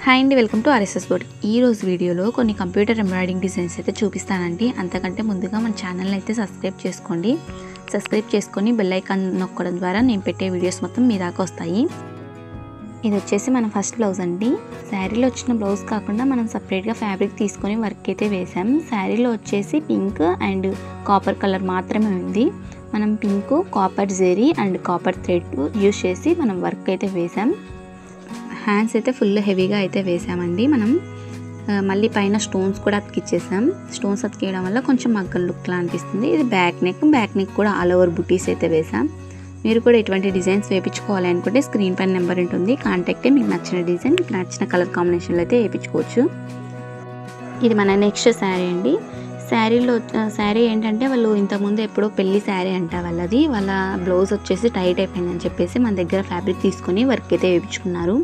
Hi అండి, welcome to RSS board. ఈ రోజు వీడియోలో కొన్ని కంప్యూటర్ ఎంబ్రాయిడింగ్ డిజైన్స్ అయితే చూపిస్తానండి. అంతకంటే ముందుగా మన ఛానల్ని అయితే సబ్స్క్రైబ్ చేసుకోండి. సబ్స్క్రైబ్ చేసుకొని బెల్ ఐకాన్ నొక్కడం ద్వారా నేను పెట్టే వీడియోస్ మొత్తం మీ దాకా వస్తాయి. ఇది వచ్చేసి మన ఫస్ట్ బ్లౌజ్ అండి. శారీలో వచ్చిన బ్లౌజ్ కాకుండా మనం సపరేట్గా ఫ్యాబ్రిక్ తీసుకొని వర్క్ అయితే వేసాం. శారీలో వచ్చేసి పింక్ అండ్ కాపర్ కలర్ మాత్రమే ఉంది. మనం pink, copper zari and copper thread use చేసి మనం వర్క్ అయితే వేసాం. హ్యాండ్స్ అయితే ఫుల్ హెవీగా అయితే వేసామండి. మనం మళ్ళీ పైన స్టోన్స్ కూడా అతికిచ్చేసాం. స్టోన్స్ అతికేయడం వల్ల కొంచెం మగ్గల్ లుక్లా అనిపిస్తుంది. ఇది బ్యాక్ నెక్ కూడా ఆల్ ఓవర్ బుటీస్ అయితే వేసాం. మీరు కూడా ఇటువంటి డిజైన్స్ వేయించుకోవాలి అనుకుంటే స్క్రీన్ పైన నెంబర్ ఉంటుంది, కాంటాక్ట్. మీకు నచ్చిన డిజైన్, మీకు నచ్చిన కలర్ కాంబినేషన్లో అయితే వేయించుకోవచ్చు. ఇది మన నెక్స్ట్ శారీ అండి. శారీ ఏంటంటే వాళ్ళు ఇంతకుముందు ఎప్పుడో పెళ్లి శారీ అంట వాళ్ళది. వాళ్ళ బ్లౌజ్ వచ్చేసి టైట్ అయిపోయిందని చెప్పేసి మన దగ్గర ఫ్యాబ్రిక్ తీసుకొని వర్క్ అయితే వేయించుకున్నారు.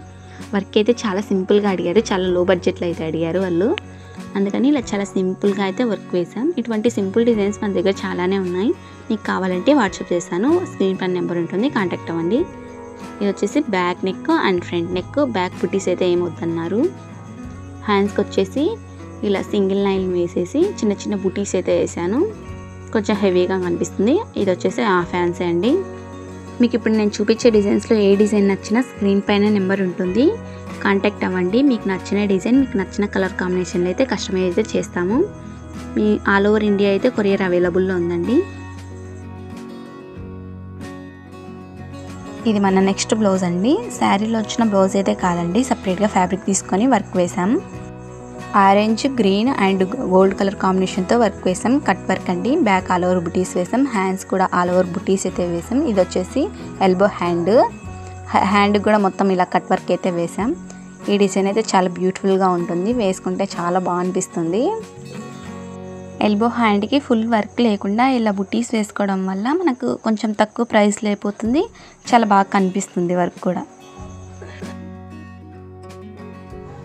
వర్క్ అయితే చాలా సింపుల్గా అడిగారు, చాలా లో బడ్జెట్లో అయితే అడిగారు వాళ్ళు. అందుకని ఇలా చాలా సింపుల్గా అయితే వర్క్ వేసాం. ఇటువంటి సింపుల్ డిజైన్స్ మన దగ్గర చాలానే ఉన్నాయి. మీకు కావాలంటే వాట్సాప్ చేస్తాను, స్క్రీన్ పైన నెంబర్ ఉంటుంది, కాంటాక్ట్ అవ్వండి. ఇది వచ్చేసి back neck and front neck. Back బుటీస్ అయితే ఏమొద్దన్నారు. హ్యాండ్స్కి వచ్చేసి ఇలా సింగిల్ లైన్ వేసేసి చిన్న చిన్న బుటీస్ అయితే వేసాను. కొంచెం హెవీగా కనిపిస్తుంది. ఇది వచ్చేసి హాఫ్ హ్యాండ్సే అండి. మీకు ఇప్పుడు నేను చూపించే డిజైన్స్లో ఏ డిజైన్ నచ్చినా స్క్రీన్ పైన నెంబర్ ఉంటుంది, కాంటాక్ట్ అవ్వండి. మీకు నచ్చిన డిజైన్, మీకు నచ్చిన కలర్ కాంబినేషన్లో అయితే కస్టమైజ్ అయితే చేస్తాము. మీ ఆల్ ఓవర్ ఇండియా అయితే కొరియర్ అవైలబుల్లో ఉందండి. ఇది మన నెక్స్ట్ బ్లౌజ్ అండి. శారీలో వచ్చిన బ్లౌజ్ అయితే కాదండి, సపరేట్గా ఫ్యాబ్రిక్ తీసుకొని వర్క్ వేసాం. Orange, green and gold colour కాంబినేషన్తో వర్క్ వేసాం. కట్ వర్క్ అండి. బ్యాక్ ఆల్ ఓవర్ బుటీస్ వేసాం. హ్యాండ్స్ కూడా ఆల్ ఓవర్ బుటీస్ అయితే వేసాం. ఇది వచ్చేసి ఎల్బో హ్యాండ్ కూడా మొత్తం ఇలా కట్ వర్క్ అయితే వేసాం. ఈ డిజైన్ అయితే చాలా బ్యూటిఫుల్గా ఉంటుంది, వేసుకుంటే చాలా బాగా అనిపిస్తుంది. ఎల్బో హ్యాండ్కి ఫుల్ వర్క్ లేకుండా ఇలా బుటీస్ వేసుకోవడం వల్ల మనకు కొంచెం తక్కువ ప్రైస్లో అయిపోతుంది, చాలా బాగా కనిపిస్తుంది వర్క్ కూడా.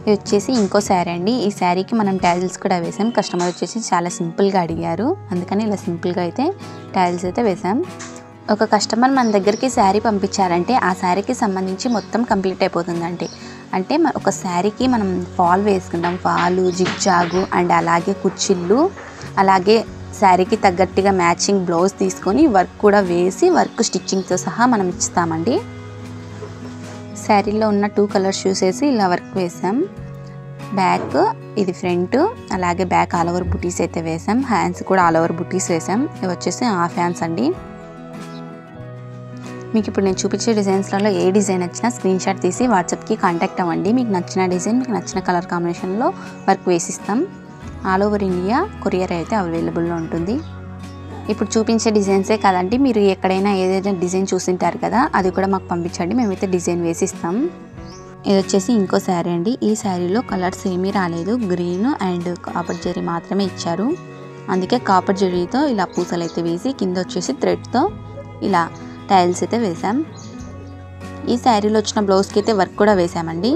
ఇది వచ్చేసి ఇంకో శారీ అండి. ఈ శారీకి మనం ట్యాజిల్స్ కూడా వేసాం. కస్టమర్ వచ్చేసి చాలా సింపుల్గా అడిగారు, అందుకని ఇలా సింపుల్గా అయితే ట్యాజిల్స్ అయితే వేసాం. ఒక కస్టమర్ మన దగ్గరికి శారీ పంపించారంటే ఆ శారీకి సంబంధించి మొత్తం కంప్లీట్ అయిపోతుందండి. అంటే ఒక శారీకి మనం ఫాల్ వేసుకుంటాం, ఫాలు, జిగ్జాగు అండ్ అలాగే కుచ్చిళ్ళు, అలాగే శారీకి తగ్గట్టుగా మ్యాచింగ్ బ్లౌజ్ తీసుకొని వర్క్ కూడా వేసి వర్క్ స్టిచ్చింగ్తో సహా మనం ఇస్తామండి. శారీలో ఉన్న 2 కలర్స్ చూసేసి ఇలా వర్క్ వేసాం. బ్యాక్, ఇది ఫ్రంట్, అలాగే బ్యాక్ ఆల్ ఓవర్ బుటీస్ అయితే వేసాం. హ్యాండ్స్ కూడా ఆల్ ఓవర్ బుటీస్ వేసాం. ఇవి వచ్చేసి హాఫ్ హ్యాండ్స్ అండి. మీకు ఇప్పుడు నేను చూపించే డిజైన్స్లలో ఏ డిజైన్ వచ్చినా స్క్రీన్ షాట్ తీసి వాట్సాప్కి కాంటాక్ట్ అవ్వండి. మీకు నచ్చిన డిజైన్, మీకు నచ్చిన కలర్ కాంబినేషన్లో వర్క్ వేసిస్తాం. ఆల్ ఓవర్ ఇండియా కొరియర్ అయితే అవైలబుల్లో ఉంటుంది. ఇప్పుడు చూపించే డిజైన్సే కాదండి, మీరు ఎక్కడైనా ఏదైనా డిజైన్ చూసింటారు కదా, అది కూడా మాకు పంపించండి, మేమైతే డిజైన్ వేసిస్తాం. ఇది వచ్చేసి ఇంకో శారీ అండి. ఈ శారీలో కలర్స్ ఏమీ రాలేదు, గ్రీన్ అండ్ కాపర్ జరీ మాత్రమే ఇచ్చారు. అందుకే కాపర్ జరీతో ఇలా పూసలు అయితే వేసి కింద వచ్చేసి థ్రెడ్తో ఇలా టైల్స్ అయితే వేసాం. ఈ శారీలో వచ్చిన బ్లౌజ్కి అయితే వర్క్ కూడా వేసామండి.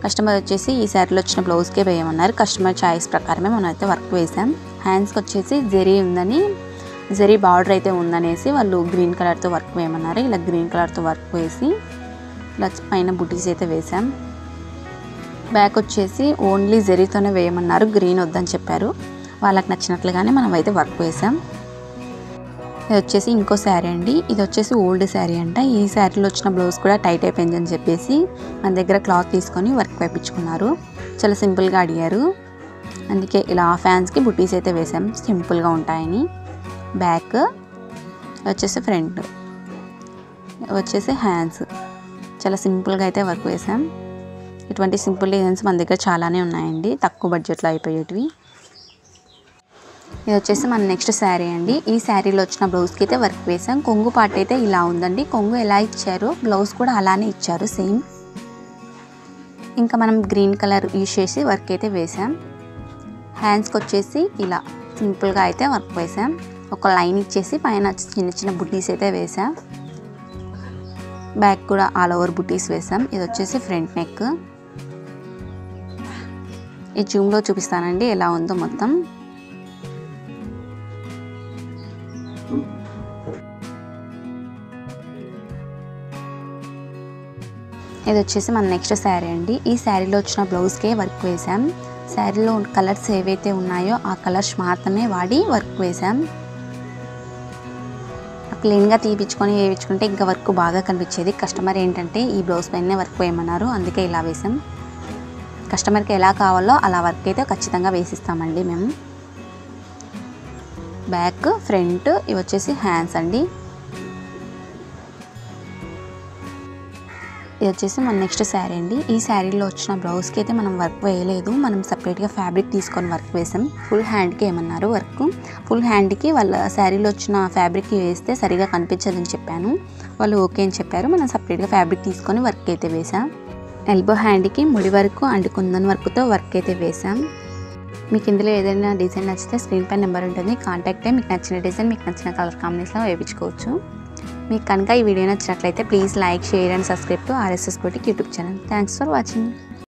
కస్టమర్ వచ్చేసి ఈ శారీలో వచ్చిన బ్లౌజ్కే వేయమన్నారు. కస్టమర్ చాయిస్ ప్రకారమే మనం అయితే వర్క్ వేసాం. హ్యాండ్స్కి వచ్చేసి జరీ ఉందని, జరీ బార్డర్ అయితే ఉందనేసి వాళ్ళు గ్రీన్ కలర్తో వర్క్ వేయమన్నారు. ఇలా గ్రీన్ కలర్తో వర్క్ వేసి ఇలా పైన బుటీస్ అయితే వేసాం. బ్యాక్ వచ్చేసి ఓన్లీ జరీతోనే వేయమన్నారు, గ్రీన్ వద్దని చెప్పారు. వాళ్ళకి నచ్చినట్లుగానే మనం అయితే వర్క్ వేసాం. ఇది వచ్చేసి ఇంకో శారీ అండి. ఇది వచ్చేసి ఓల్డ్ శారీ అంట. ఈ శారీలో వచ్చిన బ్లౌజ్ కూడా టైట్ అయిపోయింది అని చెప్పేసి మన దగ్గర క్లాత్ తీసుకొని వర్క్ వేయించుకున్నారు. చాలా సింపుల్గా అడిగారు, అందుకే ఇలా హాఫ్ హ్యాండ్స్కి బుటీస్ అయితే వేసాం, సింపుల్గా ఉంటాయని. బ్యాక్ వచ్చేసి ఫ్రంట్, వచ్చేసి హ్యాండ్స్, చాలా సింపుల్గా అయితే వర్క్ వేసాం. ఇటువంటి సింపుల్ డిజైన్స్ మన దగ్గర చాలానే ఉన్నాయండి, తక్కువ బడ్జెట్లో అయిపోయేటివి. ఇది వచ్చేసి మన నెక్స్ట్ శారీ అండి. ఈ శారీలో వచ్చిన బ్లౌజ్కి అయితే వర్క్ వేసాం. కొంగు పార్ట్ అయితే ఇలా ఉందండి. కొంగు ఎలా ఇచ్చారో బ్లౌజ్ కూడా అలానే ఇచ్చారు, సేమ్. ఇంకా మనం గ్రీన్ కలర్ యూజ్ చేసి వర్క్ అయితే వేసాం. హ్యాండ్స్కి వచ్చేసి ఇలా సింపుల్గా అయితే వర్క్ వేసాం. ఒక లైన్ ఇచ్చేసి పైన చిన్న చిన్న బుటీస్ అయితే వేసాం. బ్యాక్ కూడా ఆల్ ఓవర్ బుటీస్ వేసాం. ఇది వచ్చేసి ఫ్రంట్ నెక్. ఈ జూమ్లో చూపిస్తానండి ఎలా ఉందో మొత్తం. ఇది వచ్చేసి మన నెక్స్ట్ శారీ అండి. ఈ శారీలో వచ్చిన బ్లౌజ్కే వర్క్ వేసాం. శారీలో కలర్స్ ఏవైతే ఉన్నాయో ఆ కలర్స్ మాత్రమే వాడి వర్క్ వేసాం. ప్లెయిన్గా తీపించుకొని వేయించుకుంటే ఇంకా వర్క్ బాగా కనిపించేది. కస్టమర్ ఏంటంటే ఈ బ్లౌజ్ పైనే వర్క్ వేయమన్నారు, అందుకే ఇలా వేసాం. కస్టమర్కి ఎలా కావాలో అలా వర్క్ అయితే ఖచ్చితంగా వేసిస్తామండి మేము. బ్యాక్, ఫ్రంట్, ఇవి వచ్చేసి హ్యాండ్స్ అండి. ఇది వచ్చేసి మన నెక్స్ట్ శారీ అండి. ఈ శారీలో వచ్చిన బ్లౌజ్కి అయితే మనం వర్క్ వేయలేదు, మనం సపరేట్గా ఫ్యాబ్రిక్ తీసుకొని వర్క్ వేసాం. ఫుల్ హ్యాండ్కి ఏమన్నారు వర్క్. ఫుల్ హ్యాండ్కి వాళ్ళ శారీలో వచ్చిన ఫ్యాబ్రిక్ వేస్తే సరిగా కనిపించదని చెప్పాను, వాళ్ళు ఓకే అని చెప్పారు. మనం సపరేట్గా ఫ్యాబ్రిక్ తీసుకొని వర్క్ అయితే వేసాం. ఎల్బో హ్యాండ్కి ముడి వర్క్ అండ్ కుందన్ వర్క్తో వర్క్ అయితే వేసాం. మీకు ఇందులో ఏదైనా డిజైన్ నచ్చితే స్క్రీన్ పై నెంబర్ ఉంటుంది, కాంటాక్ట్ అయ్యి మీకు నచ్చిన డిజైన్ మీకు నచ్చిన కలర్ కాంబినేషన్లో వేయించుకోవచ్చు. మీకు కనుక ఈ వీడియో నచ్చినట్లయితే please like, share and subscribe to RSS Boutique YouTube channel. Thanks for watching.